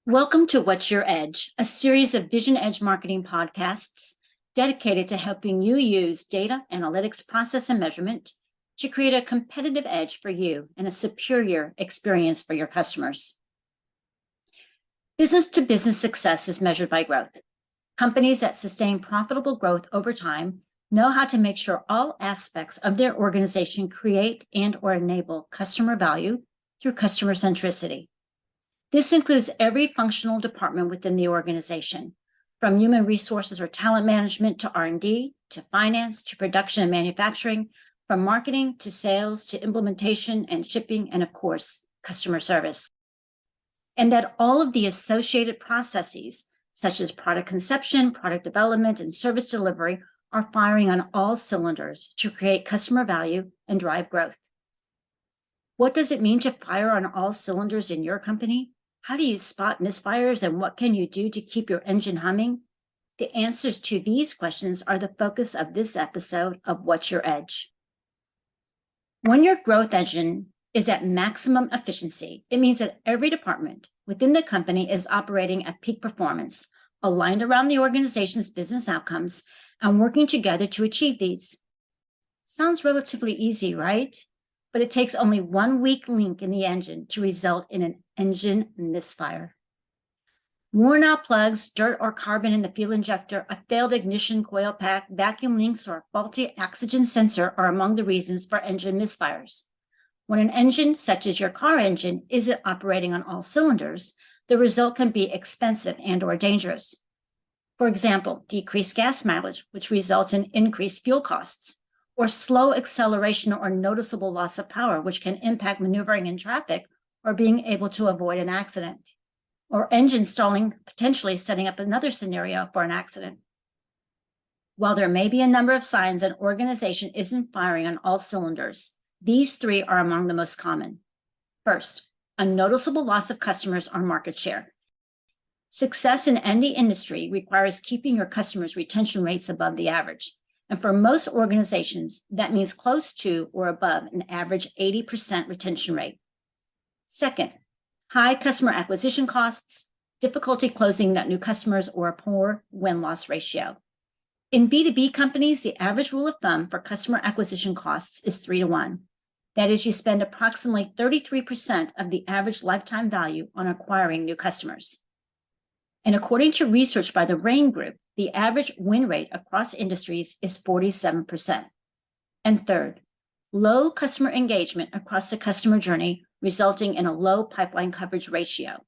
Welcome to What's Your Edge, a series of Vision Edge marketing podcasts dedicated to helping you use data analytics, process, and measurement to create a competitive edge for you and a superior experience for your customers. Business-to-business success is measured by growth. Companies that sustain profitable growth over time know how to make sure all aspects of their organization create and/or enable customer value through customer centricity. This includes every functional department within the organization, from human resources or talent management to R&D, to finance, to production and manufacturing, from marketing to sales to implementation and shipping, and of course, customer service. And that all of the associated processes, such as product conception, product development, and service delivery, are firing on all cylinders to create customer value and drive growth. What does it mean to fire on all cylinders in your company? How do you spot misfires, and what can you do to keep your engine humming? The answers to these questions are the focus of this episode of What's Your Edge. When your growth engine is at maximum efficiency, it means that every department within the company is operating at peak performance, aligned around the organization's business outcomes, and working together to achieve these. Sounds relatively easy, right? But it takes only one weak link in the engine to result in an engine misfire. Worn out plugs, dirt or carbon in the fuel injector, a failed ignition coil pack, vacuum links, or a faulty oxygen sensor are among the reasons for engine misfires. When an engine, such as your car engine, isn't operating on all cylinders, the result can be expensive and/or dangerous. For example, decreased gas mileage, which results in increased fuel costs, or slow acceleration or noticeable loss of power, which can impact maneuvering in traffic or being able to avoid an accident, or engine stalling, potentially setting up another scenario for an accident. While there may be a number of signs an organization isn't firing on all cylinders, these three are among the most common. First, a noticeable loss of customers or market share. Success in any industry requires keeping your customers' retention rates above the average. And for most organizations, that means close to or above an average 80% retention rate. Second, high customer acquisition costs, difficulty closing net new customers, or a poor win-loss ratio. In B2B companies, the average rule of thumb for customer acquisition costs is 3-to-1. That is, you spend approximately 33% of the average lifetime value on acquiring new customers. And according to research by the Rain Group, the average win rate across industries is 47%. And third, low customer engagement across the customer journey, resulting in a low pipeline coverage ratio.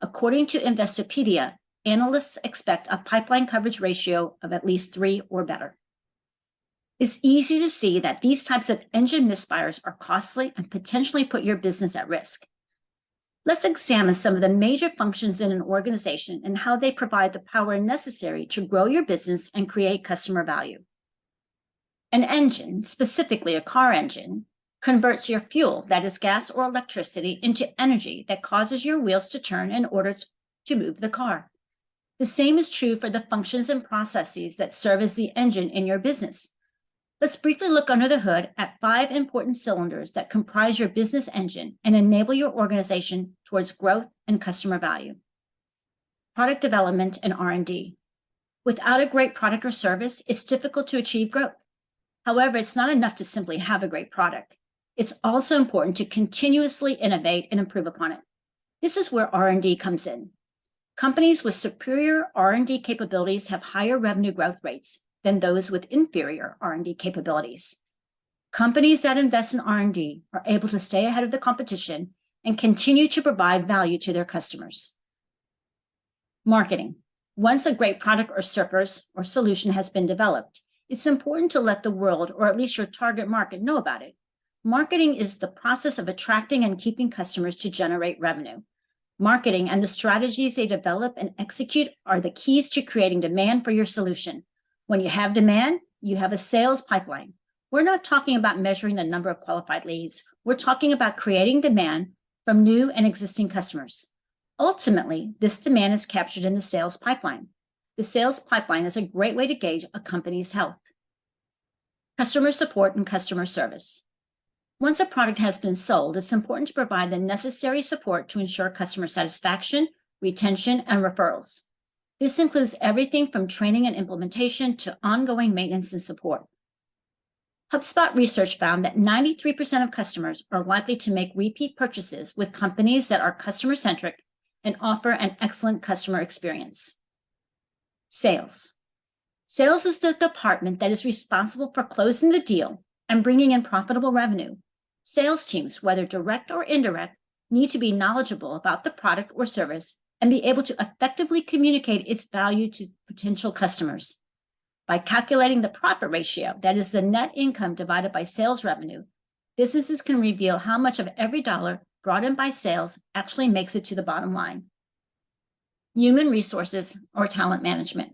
According to Investopedia, analysts expect a pipeline coverage ratio of at least 3 or better. It's easy to see that these types of engine misfires are costly and potentially put your business at risk. Let's examine some of the major functions in an organization and how they provide the power necessary to grow your business and create customer value. An engine, specifically a car engine, converts your fuel, that is gas or electricity, into energy that causes your wheels to turn in order to move the car. The same is true for the functions and processes that serve as the engine in your business. Let's briefly look under the hood at 5 important cylinders that comprise your business engine and enable your organization towards growth and customer value. Product development and R&D. Without a great product or service, it's difficult to achieve growth. However, it's not enough to simply have a great product. It's also important to continuously innovate and improve upon it. This is where R&D comes in. Companies with superior R&D capabilities have higher revenue growth rates than those with inferior R&D capabilities. Companies that invest in R&D are able to stay ahead of the competition and continue to provide value to their customers. Marketing. Once a great product or service or solution has been developed, it's important to let the world, or at least your target market, know about it. Marketing is the process of attracting and keeping customers to generate revenue. Marketing and the strategies they develop and execute are the keys to creating demand for your solution. When you have demand, you have a sales pipeline. We're not talking about measuring the number of qualified leads. We're talking about creating demand from new and existing customers. Ultimately, this demand is captured in the sales pipeline. The sales pipeline is a great way to gauge a company's health. Customer support and customer service. Once a product has been sold, it's important to provide the necessary support to ensure customer satisfaction, retention, and referrals. This includes everything from training and implementation to ongoing maintenance and support. HubSpot research found that 93% of customers are likely to make repeat purchases with companies that are customer-centric and offer an excellent customer experience. Sales. Sales is the department that is responsible for closing the deal and bringing in profitable revenue. Sales teams, whether direct or indirect, need to be knowledgeable about the product or service and be able to effectively communicate its value to potential customers. By calculating the profit ratio, that is the net income divided by sales revenue, businesses can reveal how much of every dollar brought in by sales actually makes it to the bottom line. Human resources or talent management.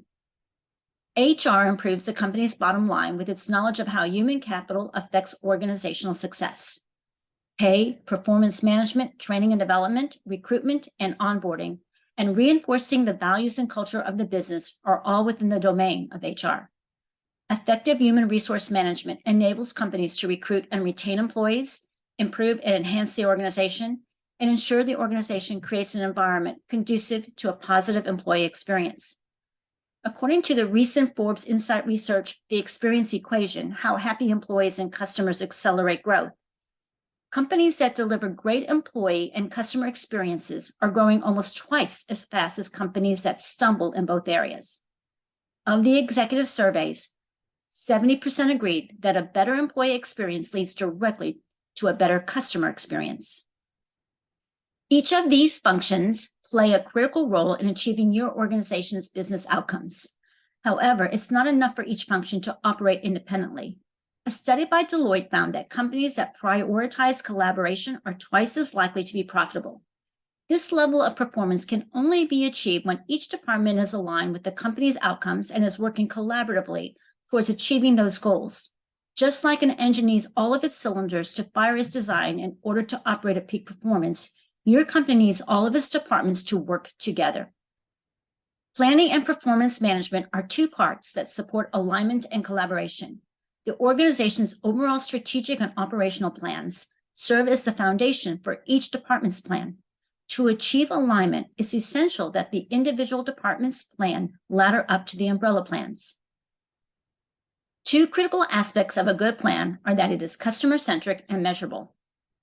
HR improves the company's bottom line with its knowledge of how human capital affects organizational success. Pay, performance management, training and development, recruitment, and onboarding, and reinforcing the values and culture of the business are all within the domain of HR. Effective human resource management enables companies to recruit and retain employees, improve and enhance the organization, and ensure the organization creates an environment conducive to a positive employee experience. According to the recent Forbes Insight research, The Experience Equation, How Happy Employees and Customers Accelerate Growth, companies that deliver great employee and customer experiences are growing almost twice as fast as companies that stumble in both areas. Of the executive surveys, 70% agreed that a better employee experience leads directly to a better customer experience. Each of these functions play a critical role in achieving your organization's business outcomes. However, it's not enough for each function to operate independently. A study by Deloitte found that companies that prioritize collaboration are twice as likely to be profitable. This level of performance can only be achieved when each department is aligned with the company's outcomes and is working collaboratively towards achieving those goals. Just like an engine needs all of its cylinders to fire its design in order to operate at peak performance, your company needs all of its departments to work together. Planning and performance management are two parts that support alignment and collaboration. The organization's overall strategic and operational plans serve as the foundation for each department's plan. To achieve alignment, it's essential that the individual department's plan ladder up to the umbrella plans. Two critical aspects of a good plan are that it is customer-centric and measurable.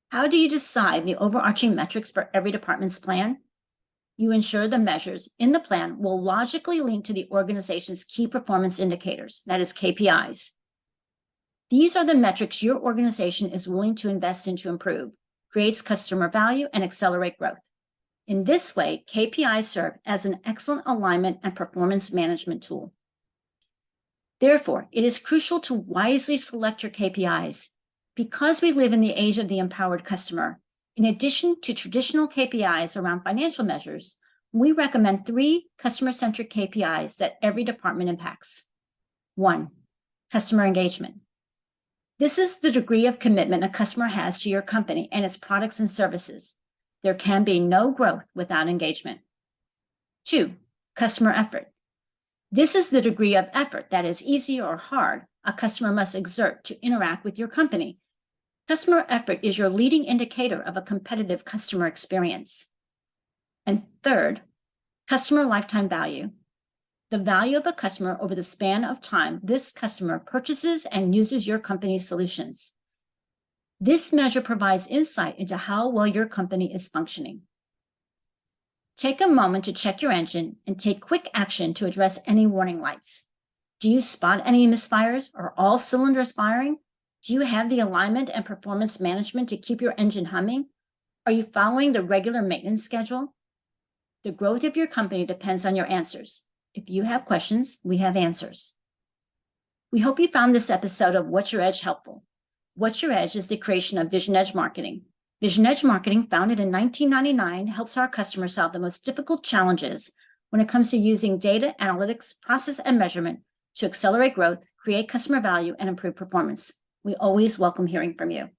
How do you decide the overarching metrics for every department's plan? You ensure the measures in the plan will logically link to the organization's key performance indicators, that is KPIs. These are the metrics your organization is willing to invest in to improve, creates customer value, and accelerate growth. In this way, KPIs serve as an excellent alignment and performance management tool. Therefore, it is crucial to wisely select your KPIs. Because we live in the age of the empowered customer, in addition to traditional KPIs around financial measures, we recommend 3 customer-centric KPIs that every department impacts. 1, customer engagement. This is the degree of commitment a customer has to your company and its products and services. There can be no growth without engagement. 2, customer effort. This is the degree of effort that is easy or hard a customer must exert to interact with your company. Customer effort is your leading indicator of a competitive customer experience. And 3rd, customer lifetime value. The value of a customer over the span of time this customer purchases and uses your company's solutions. This measure provides insight into how well your company is functioning. Take a moment to check your engine and take quick action to address any warning lights. Do you spot any misfires? Are all cylinders firing? Do you have the alignment and performance management to keep your engine humming? Are you following the regular maintenance schedule? The growth of your company depends on your answers. If you have questions, we have answers. We hope you found this episode of What's Your Edge helpful. What's Your Edge is the creation of Vision Edge Marketing. Vision Edge Marketing, founded in 1999, helps our customers solve the most difficult challenges when it comes to using data, analytics, process, and measurement to accelerate growth, create customer value, and improve performance. We always welcome hearing from you.